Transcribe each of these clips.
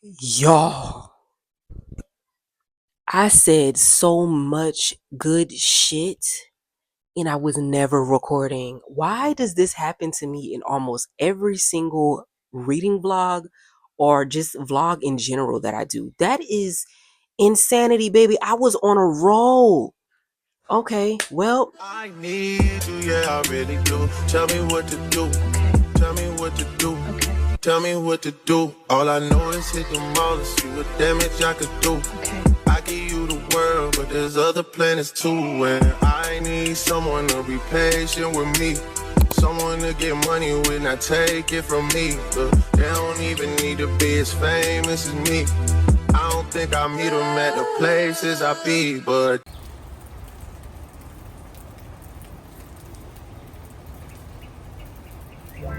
Y'all, I said so much good shit and I was never recording. Why does this happen to me in almost every single reading vlog or just vlog in general that I do? That is insanity, baby. I was on a roll. Okay, well, I need you, yeah, I really do. Tell me what to do. Tell me what to do. Tell me what to do. All I know is hit the mall and see what damage I could do. I give you the world, but there's other planets too. And I need someone to be patient with me. Someone to get money with, not take it from me. But they don't even need to be as famous as me. I don't think I meet them at the places I be, but I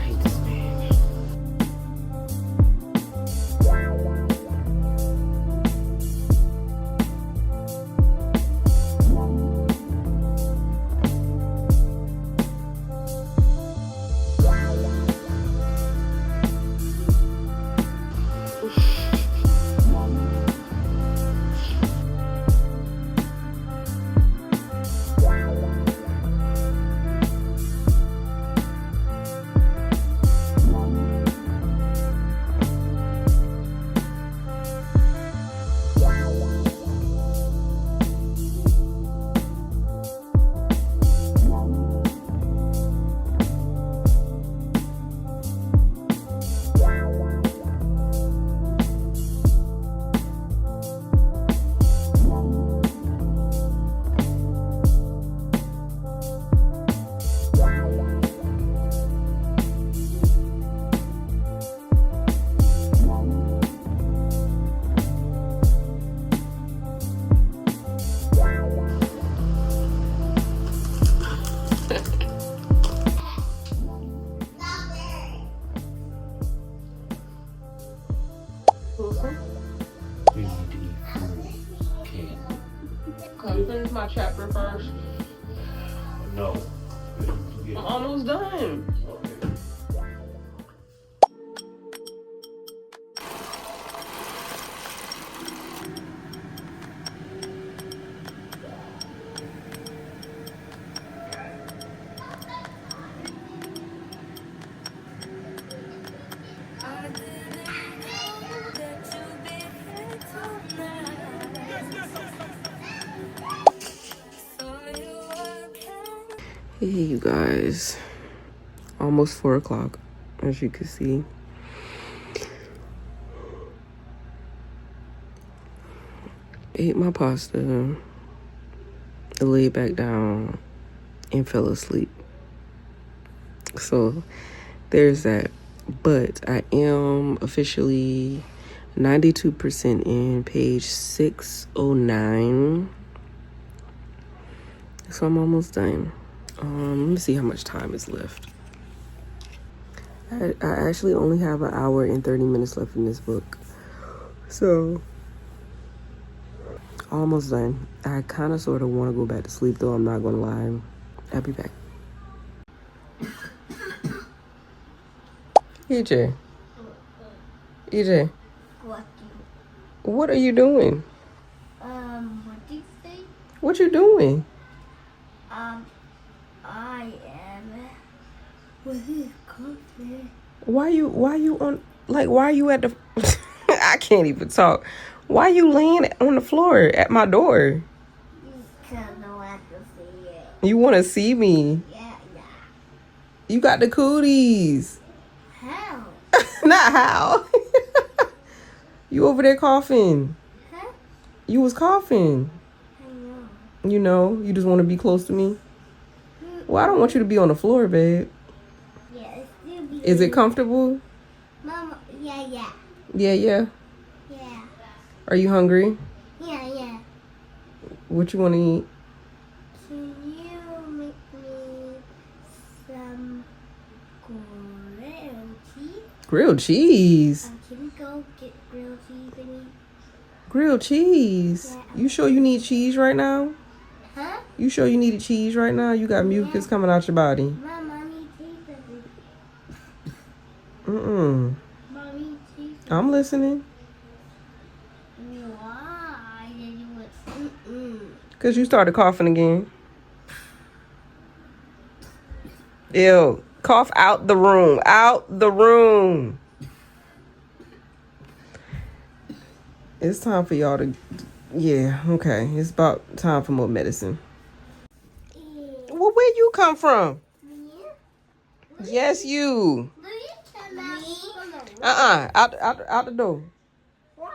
hate this man. We need to eat food. Okay. Can you finish my chapter first? No. I'm almost done. Okay. Hey, you guys. Almost 4 o'clock, as you can see. Ate my pasta, laid back down, and fell asleep. So there's that. But I am officially 92% in page 609. So I'm almost done. Let me see how much time is left. I actually only have an hour and 30 minutes left in this book. So, almost done. I kind of sort of want to go back to sleep, though. I'm not going to lie. I'll be back. EJ. EJ. What? What are you doing? What you doing? I am with his coffee. Why you on, like, why are you at the I can't even talk. Why you laying on the floor at my door? Because no one can see it. You want to see me? Yeah. You got the cooties. How? Not how. You over there coughing. Huh? You was coughing. I know. You know, you just want to be close to me. Well, I don't want you to be on the floor, babe. Yeah, it's still be. Is it comfortable? Mama, yeah. Yeah. Yeah. Are you hungry? Yeah. What you want to eat? Can you make me some grilled cheese? Grilled cheese. Can we go get grilled cheese and eat? Grilled cheese. Yeah. You sure you need cheese right now? Huh? You sure you need cheese right now? You got mucus coming out your body. Mom, I need cheese. Mm-mm. Mom, I need cheese. I'm listening. Why did you want? Because you started coughing again. Ew. Cough out the room. Out the room. It's time for y'all to... Yeah, okay. It's about time for more medicine. Well, where you come from? Yes, you. Out the door. Why?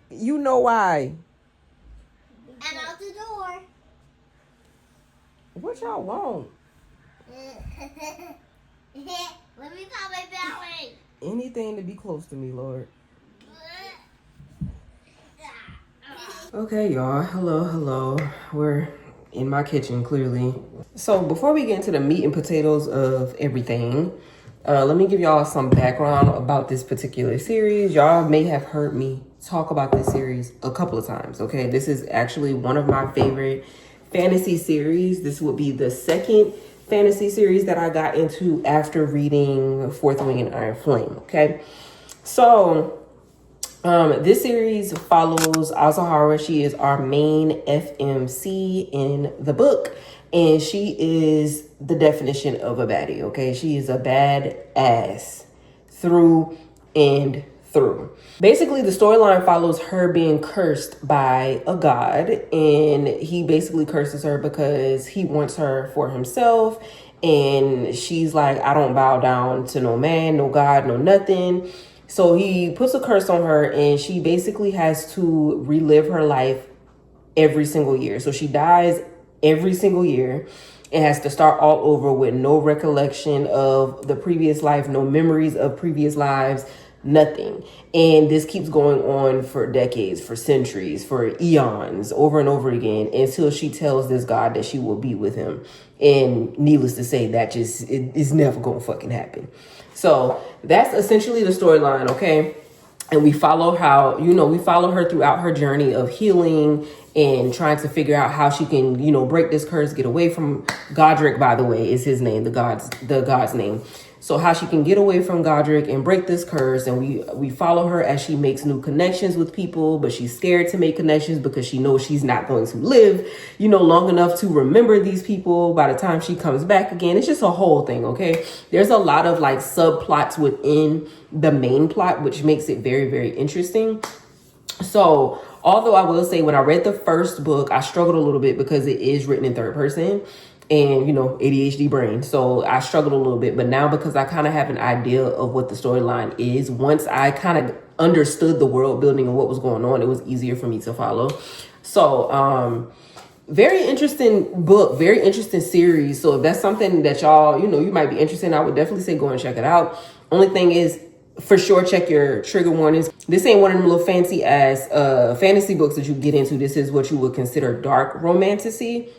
You know why. I'm out the door. What y'all want? Let me pop my belly. Anything to be close to me, Lord. Okay, y'all. Hello. We're in my kitchen, clearly. So before we get into the meat and potatoes of everything, let me give y'all some background about this particular series. Y'all may have heard me talk about this series a couple of times, okay? This is actually one of my favorite fantasy series. This would be the second fantasy series that I got into after reading Fourth Wing and Iron Flame, okay? So this series follows Azahara. She is our main FMC in the book, and she is the definition of a baddie, okay? She is a bad ass through and through. Basically, the storyline follows her being cursed by a god, and he basically curses her because he wants her for himself, and she's like, I don't bow down to no man, no god, no nothing. So he puts a curse on her, and she basically has to relive her life every single year. So she dies every single year and has to start all over with no recollection of the previous life, no memories of previous lives, nothing. And this keeps going on for decades, for centuries, for eons, over and over again, until she tells this god that she will be with him. And needless to say, that just is never gonna fucking happen. So that's essentially the storyline, okay? And we follow we follow her throughout her journey of healing and trying to figure out how she can, break this curse, get away from Godric, by the way, is his name, the god's name. So how she can get away from Godric and break this curse. And we follow her as she makes new connections with people, but she's scared to make connections because she knows she's not going to live, long enough to remember these people by the time she comes back again. It's just a whole thing, okay? There's a lot of like subplots within the main plot, which makes it very, very interesting. So although I will say when I read the first book, I struggled a little bit because it is written in third person. And, ADHD brain. So I struggled a little bit. But now because I kind of have an idea of what the storyline is, once I kind of understood the world building and what was going on, it was easier for me to follow. So very interesting book, very interesting series. So if that's something that y'all, you might be interested in, I would definitely say go and check it out. Only thing is, for sure, check your trigger warnings. This ain't one of them little fancy ass fantasy books that you get into. This is what you would consider dark romantasy.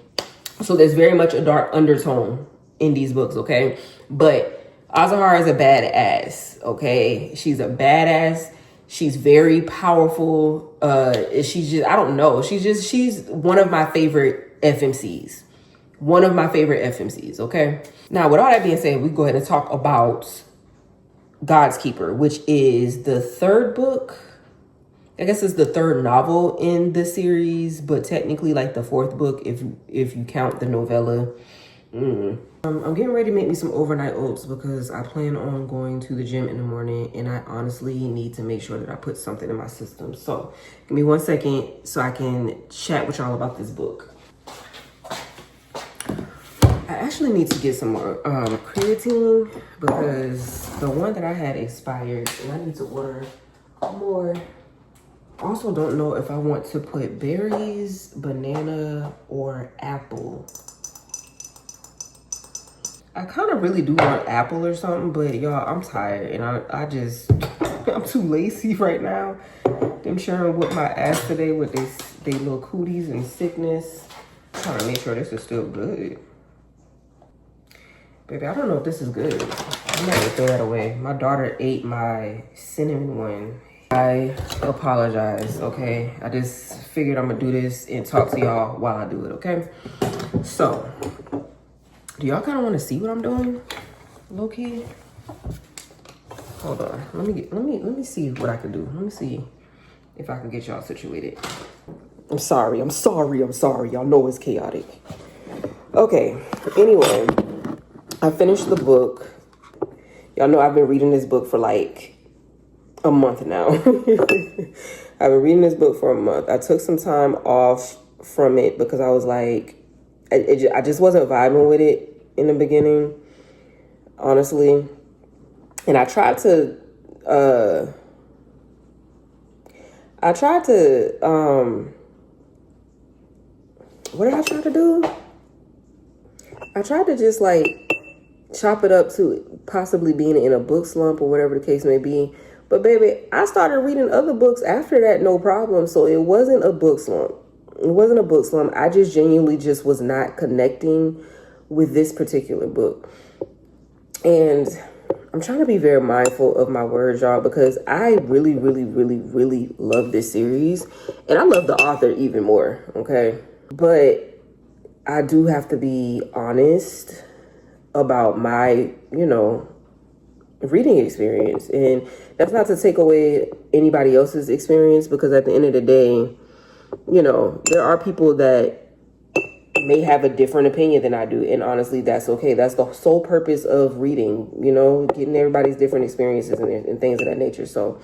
So there's very much a dark undertone in these books, okay? But Azahara is a badass, okay? She's a badass. She's very powerful. She's just, I don't know. She's one of my favorite FMCs. One of my favorite FMCs, okay? Now, with all that being said, we go ahead and talk about God's Keeper, which is the third book I guess it's the third novel in the series, but technically like the fourth book if you count the novella. I'm getting ready to make me some overnight oats because I plan on going to the gym in the morning, and I honestly need to make sure that I put something in my system. So give me 1 second so I can chat with y'all about this book. I actually need to get some more creatine because the one that I had expired and I need to order more. I also don't know if I want to put berries, banana, or apple. I kind of really do want apple or something, but y'all, I'm tired and I just, I'm too lazy right now. I'm sharing with my ass today with they little cooties and sickness. I'm trying to make sure this is still good. Baby, I don't know if this is good. I'm not gonna throw that away. My daughter ate my cinnamon one. I apologize, okay? I just figured I'm gonna do this and talk to y'all while I do it, okay? So, do y'all kind of want to see what I'm doing, low key? Hold on, let me see what I can do. Let me see if I can get y'all situated. I'm sorry. Y'all know it's chaotic. Okay. Anyway, I finished the book. Y'all know I've been reading this book for like a month now. I've been reading this book for a month. I took some time off from it because I was like, I just wasn't vibing with it in the beginning, honestly. And I tried to, what did I try to do? I tried to just like chop it up to possibly being in a book slump or whatever the case may be. But baby, I started reading other books after that, no problem. So it wasn't a book slump. It wasn't a book slump. I just genuinely just was not connecting with this particular book. And I'm trying to be very mindful of my words, y'all, because I really, really, really, really love this series. And I love the author even more, okay? But I do have to be honest about my, reading experience. And that's not to take away anybody else's experience, because at the end of the day, there are people that may have a different opinion than I do. And honestly, that's okay. That's the sole purpose of reading, getting everybody's different experiences and things of that nature. So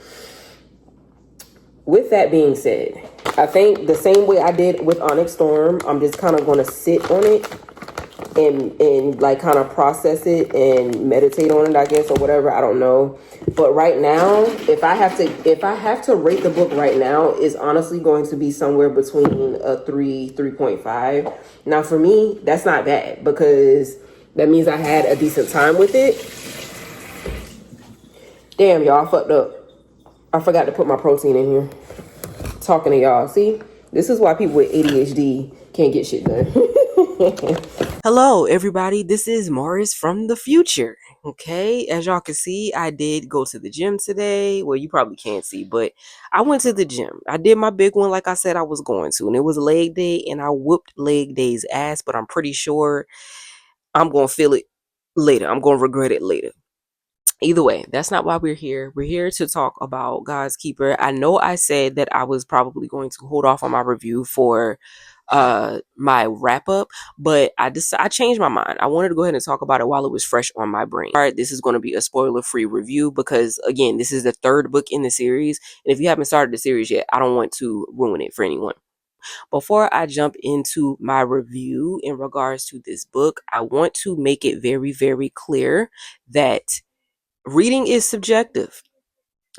with that being said, I think the same way I did with Onyx Storm, I'm just kind of going to sit on it and like kind of process it and meditate on it, I guess, or whatever. I don't know. But right now, if I have to rate the book right now, it's honestly going to be somewhere between a 3.5. Now for me, that's not bad because that means I had a decent time with it. Damn, y'all, I fucked up. I forgot to put my protein in here. Talking to y'all. See, this is why people with ADHD can't get shit done. Hello, everybody. This is Morris from the future. Okay, as y'all can see, I did go to the gym today. Well, you probably can't see, but I went to the gym. I did my big one like I said I was going to, and it was leg day, and I whooped leg day's ass, but I'm pretty sure I'm going to feel it later. I'm going to regret it later. Either way, that's not why we're here. We're here to talk about God's Keeper. I know I said that I was probably going to hold off on my review for my wrap up, but I changed my mind. I wanted to go ahead and talk about it while it was fresh on my brain. All right, this is going to be a spoiler free review because again, this is the third book in the series, and if you haven't started the series yet, I don't want to ruin it for anyone. Before I jump into my review in regards to this book, I want to make it very, very clear that reading is subjective.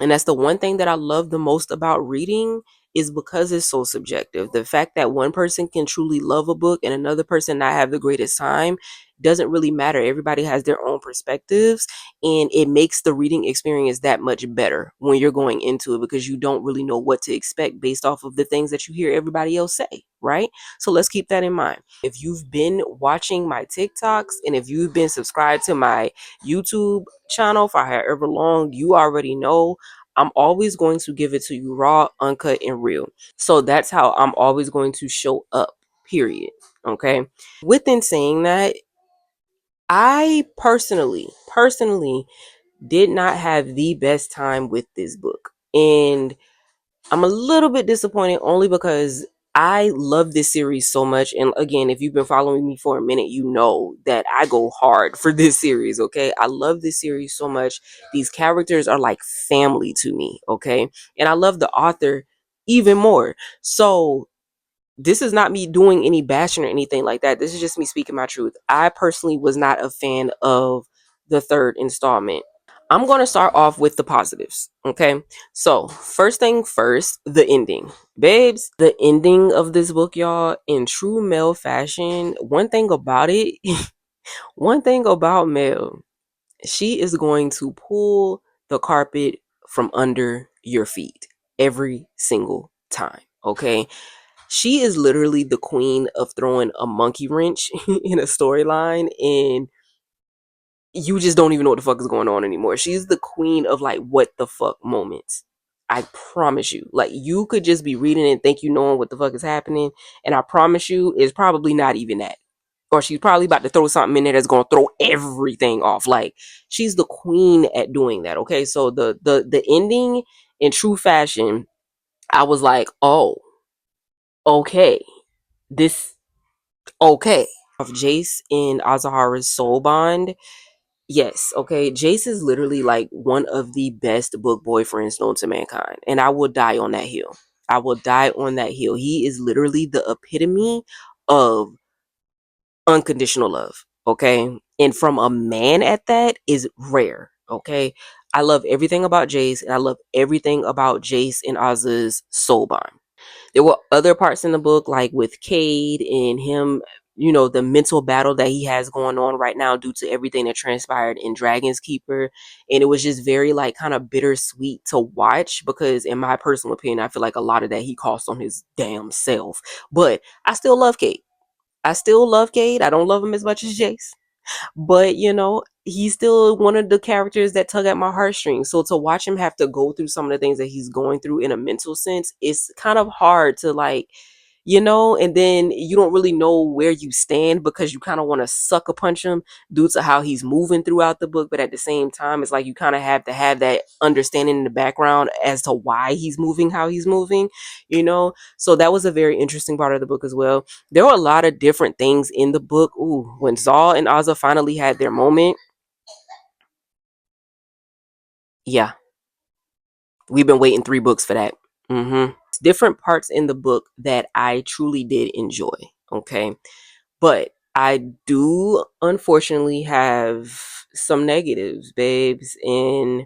And that's the one thing that I love the most about reading is because it's so subjective. The fact that one person can truly love a book and another person not have the greatest time doesn't really matter. Everybody has their own perspectives, and it makes the reading experience that much better when you're going into it because you don't really know what to expect based off of the things that you hear everybody else say, right? So let's keep that in mind. If you've been watching my TikToks and if you've been subscribed to my YouTube channel for however long, you already know I'm always going to give it to you raw, uncut, and real. So that's how I'm always going to show up, period. Okay. Within saying that, I personally did not have the best time with this book. And I'm a little bit disappointed only because I love this series so much. And again, if you've been following me for a minute, you know that I go hard for this series, okay? I love this series so much. These characters are like family to me, okay? And I love the author even more. So this is not me doing any bashing or anything like that. This is just me speaking my truth. I personally was not a fan of the third installment. I'm going to start off with the positives. Okay. So, first thing first, the ending. Babes, the ending of this book, y'all, in true Mel fashion, one thing about it, one thing about Mel, she is going to pull the carpet from under your feet every single time. Okay. She is literally the queen of throwing a monkey wrench in a storyline, and you just don't even know what the fuck is going on anymore. She's the queen of like what the fuck moments. I promise you. Like you could just be reading and think you knowing what the fuck is happening, and I promise you it's probably not even that. Or she's probably about to throw something in there that's gonna throw everything off. Like she's the queen at doing that. Okay. So the ending in true fashion, I was like, oh, okay. This okay. Of Jace and Azahara's soul bond. Yes, okay. Jace is literally like one of the best book boyfriends known to mankind. And I will die on that hill. I will die on that hill. He is literally the epitome of unconditional love. Okay. And from a man at that is rare. Okay. I love everything about Jace, and I love everything about Jace and Oz's soul bond. There were other parts in the book, like with Cade and him, you know, the mental battle that he has going on right now due to everything that transpired in Dragon's Keeper. And it was just very, like, kind of bittersweet to watch because, in my personal opinion, I feel like a lot of that he cost on his damn self. But I still love Cade. I still love Cade. I don't love him as much as Jace. But you know, he's still one of the characters that tug at my heartstrings. So to watch him have to go through some of the things that he's going through in a mental sense, it's kind of hard to like, you know, and then you don't really know where you stand because you kind of want to sucker punch him due to how he's moving throughout the book. But at the same time, it's like you kind of have to have that understanding in the background as to why he's moving how he's moving, you know. So that was a very interesting part of the book as well. There were a lot of different things in the book. Ooh, when Zal and Azza finally had their moment, yeah, we've been waiting 3 books for that. Different parts in the book that I truly did enjoy. Okay. But I do unfortunately have some negatives, babes. And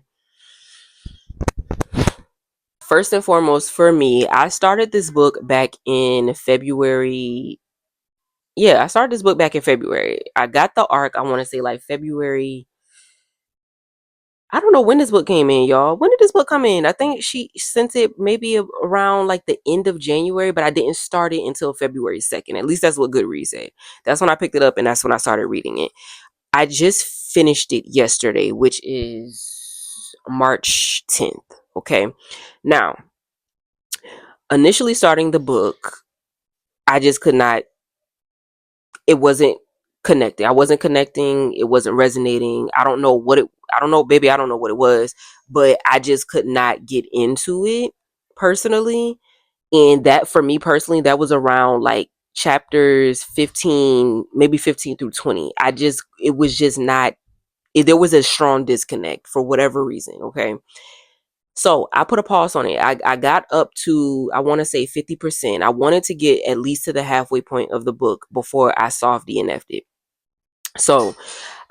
first and foremost, for me, I started this book back in February. Yeah, I started this book back in February. I got the arc, I want to say like February. I don't know when this book came in, y'all. When did this book come in? I think she sent it maybe around like the end of January, but I didn't start it until February 2nd. At least that's what Goodreads said. That's when I picked it up and that's when I started reading it. I just finished it yesterday, which is March 10th. Okay. Now, initially starting the book, I just could not, it wasn't connecting. I wasn't connecting. It wasn't resonating. I don't know, baby. I don't know what it was, but I just could not get into it personally. And that for me personally, that was around like chapters 15, maybe 15 through 20. It was just not, there was a strong disconnect for whatever reason. Okay. So I put a pause on it. I got up to, I want to say 50%. I wanted to get at least to the halfway point of the book before I soft DNF'd it. So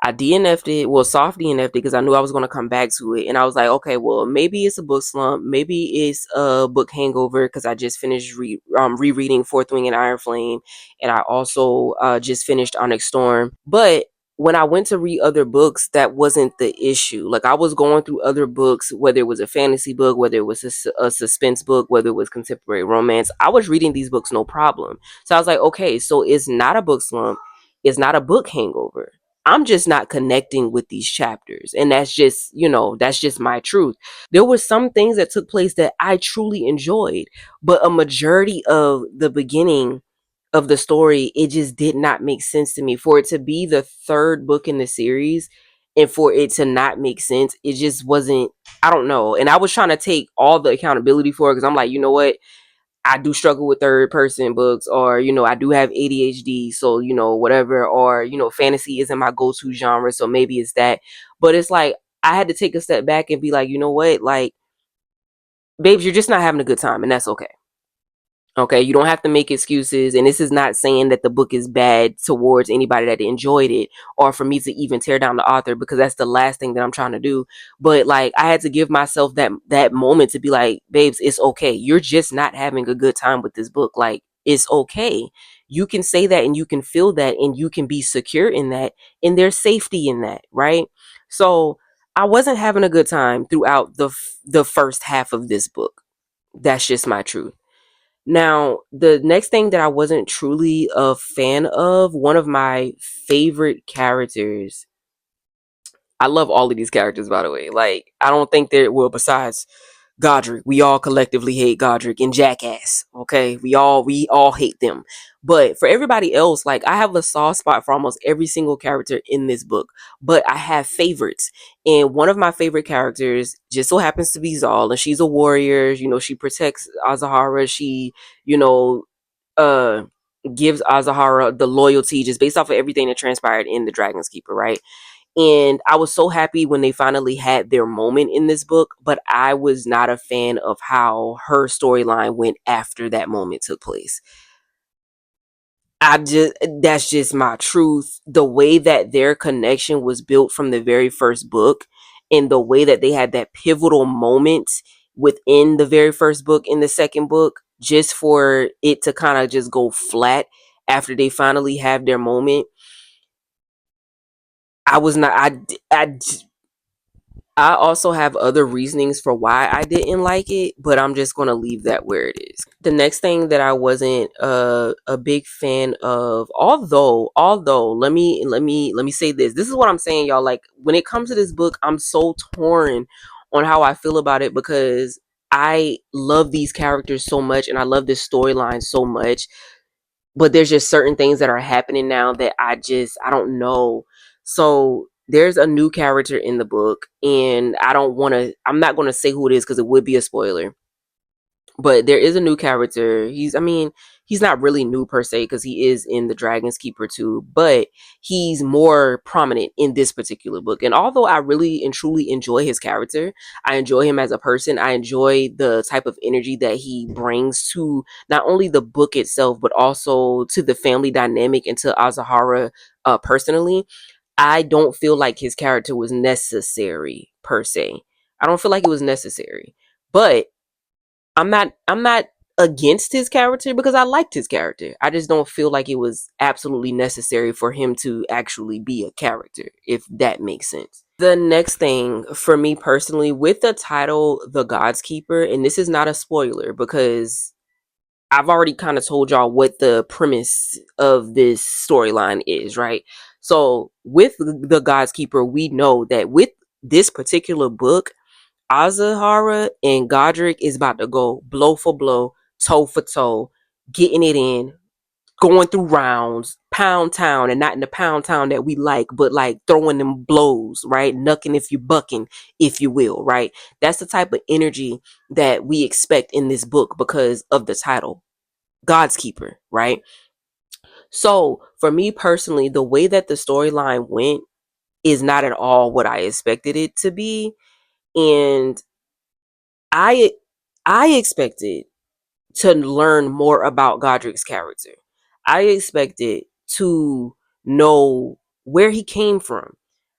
I DNF'd it, well, soft DNF'd it because I knew I was going to come back to it. And I was like, okay, well, maybe it's a book slump. Maybe it's a book hangover because I just finished rereading Fourth Wing and Iron Flame. And I also just finished Onyx Storm. But when I went to read other books, that wasn't the issue. Like I was going through other books, whether it was a fantasy book, whether it was a suspense book, whether it was contemporary romance. I was reading these books no problem. So I was like, okay, so it's not a book slump. It's not a book hangover. I'm just not connecting with these chapters. And that's just, you know, that's just my truth. There were some things that took place that I truly enjoyed, but a majority of the beginning of the story, it just did not make sense to me. For it to be the third book in the series, and for it to not make sense, it just wasn't. I don't know. And I was trying to take all the accountability for it because I'm like, you know what? I do struggle with third person books, or, I do have ADHD. So, whatever, or, fantasy isn't my go to genre. So maybe it's that. But it's like, I had to take a step back and be like, you know what? Like, babes, you're just not having a good time. And that's okay. Okay, you don't have to make excuses. And this is not saying that the book is bad towards anybody that enjoyed it, or for me to even tear down the author, because that's the last thing that I'm trying to do. But like, I had to give myself that moment to be like, babes, it's okay. You're just not having a good time with this book. Like, it's okay. You can say that, and you can feel that, and you can be secure in that, and there's safety in that, right? So I wasn't having a good time throughout the first half of this book. That's just my truth. Now, the next thing that I wasn't truly a fan of, one of my favorite characters. I love all of these characters, by the way. Like, I don't think there, well, besides Godric, we all collectively hate Godric and Jackass. Okay, we all hate them. But for everybody else, like, I have a soft spot for almost every single character in this book. But I have favorites, and one of my favorite characters just so happens to be Zal, and she's a warrior. She protects Azahara. She, you know, uh, gives Azahara the loyalty just based off of everything that transpired in the Dragon's Keeper, right? And I was so happy when they finally had their moment in this book, but I was not a fan of how her storyline went after that moment took place. That's just my truth. The way that their connection was built from the very first book, and the way that they had that pivotal moment within the very first book in the second book, just for it to kind of just go flat after they finally have their moment. I was not, I also have other reasonings for why I didn't like it, but I'm just going to leave that where it is. The next thing that I wasn't a big fan of, although let me say this. This is what I'm saying, y'all. Like, when it comes to this book, I'm so torn on how I feel about it, because I love these characters so much, and I love this storyline so much, but there's just certain things that are happening now that I don't know. So there's a new character in the book, and I'm not going to say who it is because it would be a spoiler. But there is a new character. He's not really new per se, because he is in the Dragon's Keeper too, but he's more prominent in this particular book. And although I really and truly enjoy his character, I enjoy him as a person, I enjoy the type of energy that he brings to not only the book itself, but also to the family dynamic and to Azahara personally. I don't feel like his character was necessary per se. I don't feel like it was necessary. But I'm not against his character, because I liked his character. I just don't feel like it was absolutely necessary for him to actually be a character, if that makes sense. The next thing for me personally, with the title The God's Keeper, and this is not a spoiler because I've already kind of told y'all what the premise of this storyline is, right? So with The God's Keeper, we know that with this particular book, Azahara and Godric is about to go blow for blow, toe for toe, getting it in, going through rounds, pound town, and not in the pound town that we like, but like throwing them blows, right? Knucking if you bucking, if you will, right? That's the type of energy that we expect in this book because of the title, God's Keeper, right? So for me personally, the way that the storyline went is not at all what I expected it to be. And I I expected to learn more about Godric's character. I expected to know where he came from.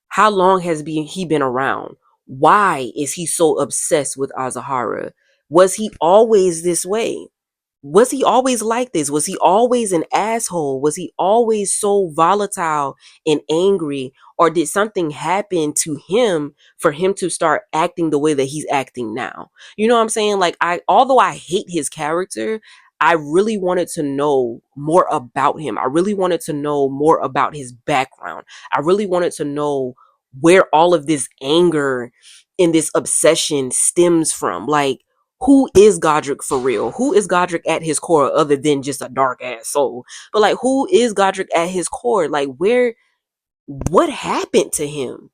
How long has he been around? Why is he so obsessed with Azahara? Was he always this way? Was he always like this? Was he always an asshole? Was he always so volatile and angry? Or did something happen to him for him to start acting the way that he's acting now? You know what I'm saying? Like, although I hate his character, I really wanted to know more about him. I really wanted to know more about his background. I really wanted to know where all of this anger and this obsession stems from. Like, who is Godric for real? Who is Godric at his core, other than just a dark ass soul? But like, who is Godric at his core? Like, what happened to him?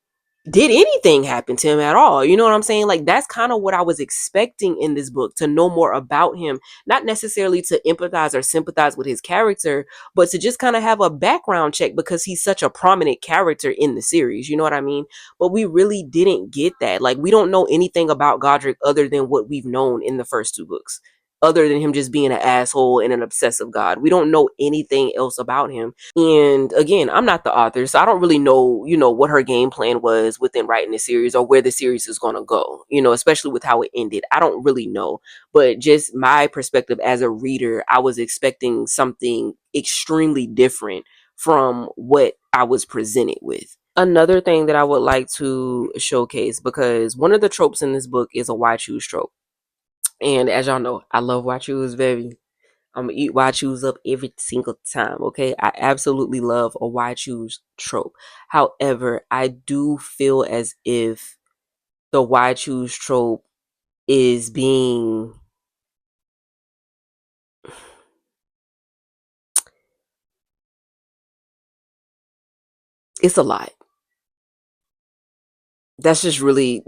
did anything happen to him at all. You know what I'm saying? Like, that's kind of what I was expecting in this book, to know more about him, not necessarily to empathize or sympathize with his character, but to just kind of have a background check, because he's such a prominent character in the series. You know what I mean? But we really didn't get that. Like, we don't know anything about Godric other than what we've known in the first two books, other than him just being an asshole and an obsessive god. We don't know anything else about him. And again, I'm not the author, so I don't really know, what her game plan was within writing the series, or where the series is going to go, especially with how it ended. I don't really know. But just my perspective as a reader, I was expecting something extremely different from what I was presented with. Another thing that I would like to showcase, because one of the tropes in this book is a why choose trope. And as y'all know, I love why choose, baby. I'm gonna eat why choose up every single time. Okay. I absolutely love a why choose trope. However, I do feel as if the why choose trope is being, it's a lot. That's just really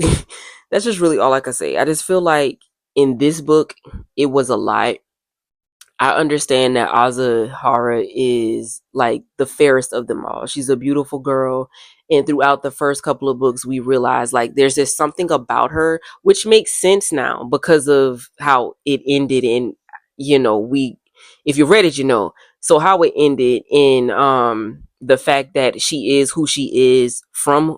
that's just really all I can say. I just feel like in this book it was a lot. I understand that Azahara is like the fairest of them all. She's a beautiful girl. And throughout the first couple of books, we realize like there's just something about her, which makes sense now because of how it ended. And, if you read it, so how it ended in the fact that she is who she is from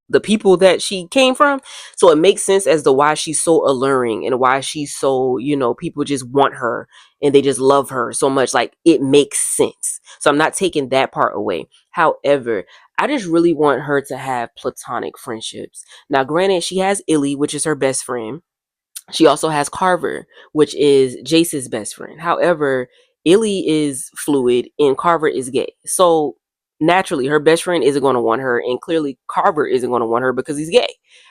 the people that she came from. So it makes sense as to why she's so alluring and why she's so, people just want her and they just love her so much. Like, it makes sense. So I'm not taking that part away. However, I just really want her to have platonic friendships. Now, granted, she has Illy, which is her best friend. She also has Carver, which is Jace's best friend. However, Illy is fluid and Carver is gay. So naturally, her best friend isn't going to want her, and clearly Carver isn't going to want her because he's gay,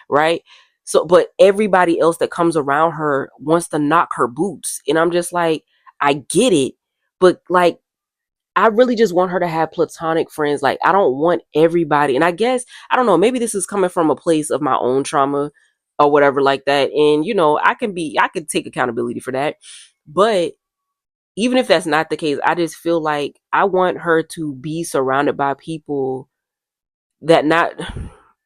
right? So, but everybody else that comes around her wants to knock her boots. And I'm just like, I get it, but like, I really just want her to have platonic friends. Like, I don't want everybody. And I guess, I don't know, maybe this is coming from a place of my own trauma or whatever like that. And, I could take accountability for that. But even if that's not the case, I just feel like I want her to be surrounded by people that not,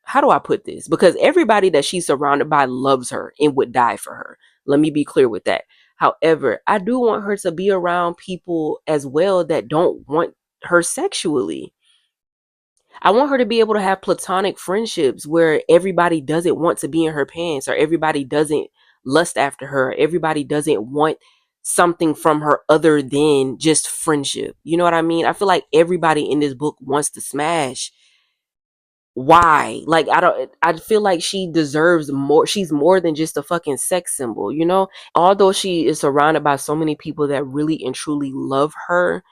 how do I put this? Because everybody that she's surrounded by loves her and would die for her. Let me be clear with that. However, I do want her to be around people as well that don't want her sexually. I want her to be able to have platonic friendships where everybody doesn't want to be in her pants, or everybody doesn't lust after her, everybody doesn't want something from her other than just friendship. You know what I mean? I feel like everybody in this book wants to smash. Why? Like, I feel like she deserves more. She's more than just a fucking sex symbol. Although she is surrounded by so many people that really and truly love her,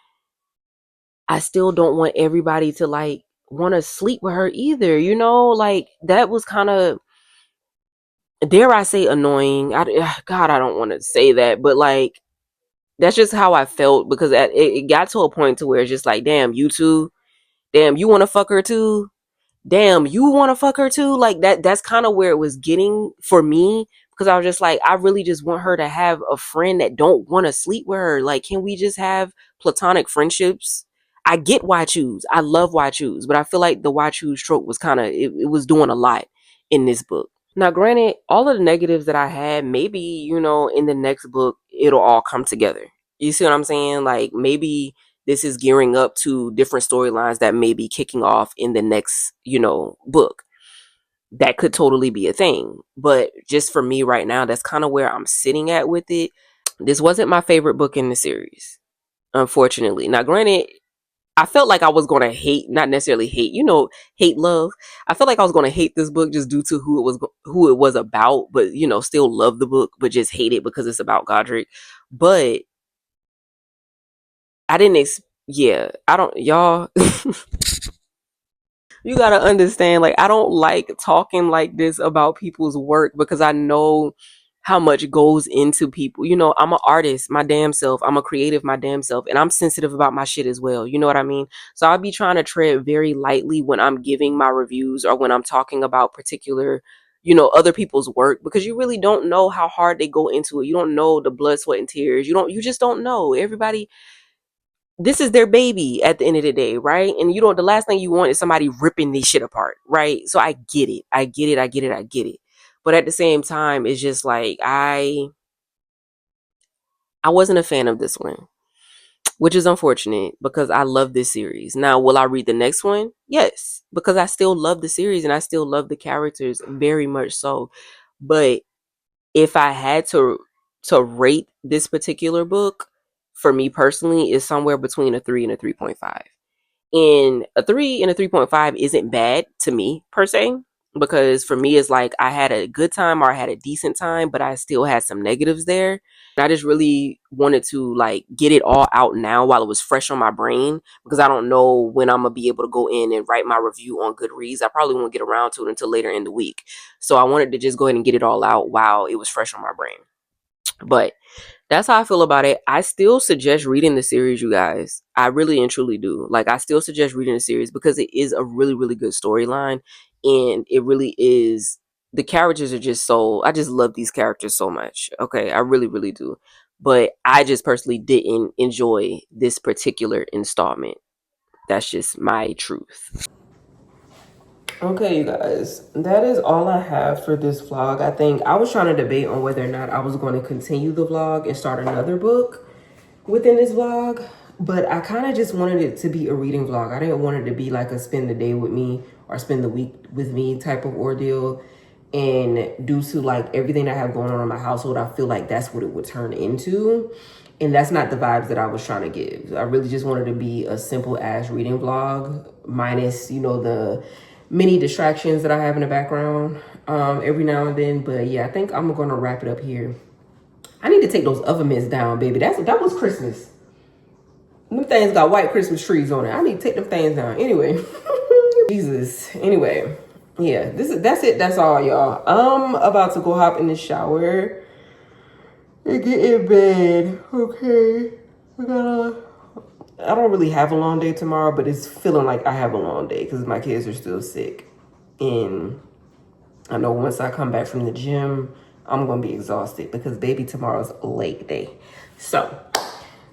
I still don't want everybody to like want to sleep with her either. Like, that was kind of, dare I say, annoying. God, I don't want to say that, but like, that's just how I felt, because it got to a point to where it's just like, damn, you too, damn, you want to fuck her too, damn, you want to fuck her too. Like, that's kind of where it was getting for me, because I was just like, I really just want her to have a friend that don't want to sleep with her. Like, can we just have platonic friendships? I get why choose. I love why choose, but I feel like the why choose trope was kind of, it was doing a lot in this book. Now, granted, all of the negatives that I had, maybe, in the next book, it'll all come together. You see what I'm saying? Like, maybe this is gearing up to different storylines that may be kicking off in the next, book. That could totally be a thing. But just for me right now, that's kind of where I'm sitting at with it. This wasn't my favorite book in the series, unfortunately. Now, granted, I felt like I was going to hate, not necessarily hate, hate love. I felt like I was going to hate this book just due to who it was about, but still love the book, but just hate it because it's about Godric. But I didn't yeah, I don't, y'all, you got to understand, like, I don't like talking like this about people's work, because I know how much goes into people. You know, I'm an artist, my damn self. I'm a creative, my damn self. And I'm sensitive about my shit as well. You know what I mean? So I'll be trying to tread very lightly when I'm giving my reviews or when I'm talking about particular, you know, other people's work, because you really don't know how hard they go into it. You don't know the blood, sweat, and tears. You just don't know. Everybody, this is their baby at the end of the day, right? And you don't, the last thing you want is somebody ripping this shit apart, right? So I get it. I get it. I get it. I get it. But at the same time, it's just like I wasn't a fan of this one, which is unfortunate because I love this series. Now, will I read the next one? Yes, because I still love the series and I still love the characters very much so. But if I had to rate this particular book, for me personally, is somewhere between a 3 and a 3.5. And a 3 and a 3.5 isn't bad to me per se, because for me it's like I had a good time or I had a decent time, but I still had some negatives there. And I just really wanted to like get it all out now while it was fresh on my brain, because I don't know when I'm gonna be able to go in and write my review on Goodreads. I probably won't get around to it until later in the week. So I wanted to just go ahead and get it all out while it was fresh on my brain. But that's how I feel about it. I still suggest reading the series, you guys. I really and truly do. Like, I still suggest reading the series because it is a really, really good storyline. And it really is. The characters are just so. I just love these characters so much. Okay. I really, really do. But I just personally didn't enjoy this particular installment. That's just my truth. Okay, you guys, that is all I have for this vlog. I think I was trying to debate on whether or not I was going to continue the vlog and start another book within this vlog, but I kind of just wanted it to be a reading vlog. I didn't want it to be like a spend the day with me or spend the week with me type of ordeal. And due to like everything I have going on in my household, I feel like that's what it would turn into. And that's not the vibes that I was trying to give. I really just wanted to be a simple ass reading vlog, minus, you know, the many distractions that I have in the background every now and then. But yeah, I think I'm gonna wrap it up here. I need to take those oven mitts down, baby. That was Christmas. Them things got white Christmas trees on it. I need to take them things down. Anyway, Jesus. Anyway, yeah, that's it. That's all, y'all. I'm about to go hop in the shower and get in bed. Okay, I don't really have a long day tomorrow, but it's feeling like I have a long day because my kids are still sick. And I know once I come back from the gym, I'm going to be exhausted because baby, tomorrow's leg day. So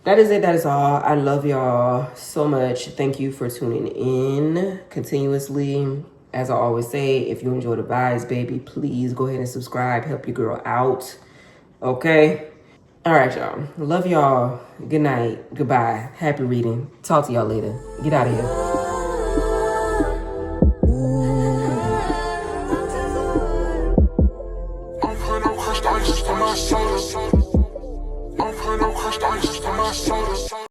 that is it. That is all. I love y'all so much. Thank you for tuning in continuously. As I always say, if you enjoy the vibes, baby, please go ahead and subscribe. Help your girl out. Okay? All right, y'all. Love y'all. Good night. Goodbye. Happy reading. Talk to y'all later. Get out of here.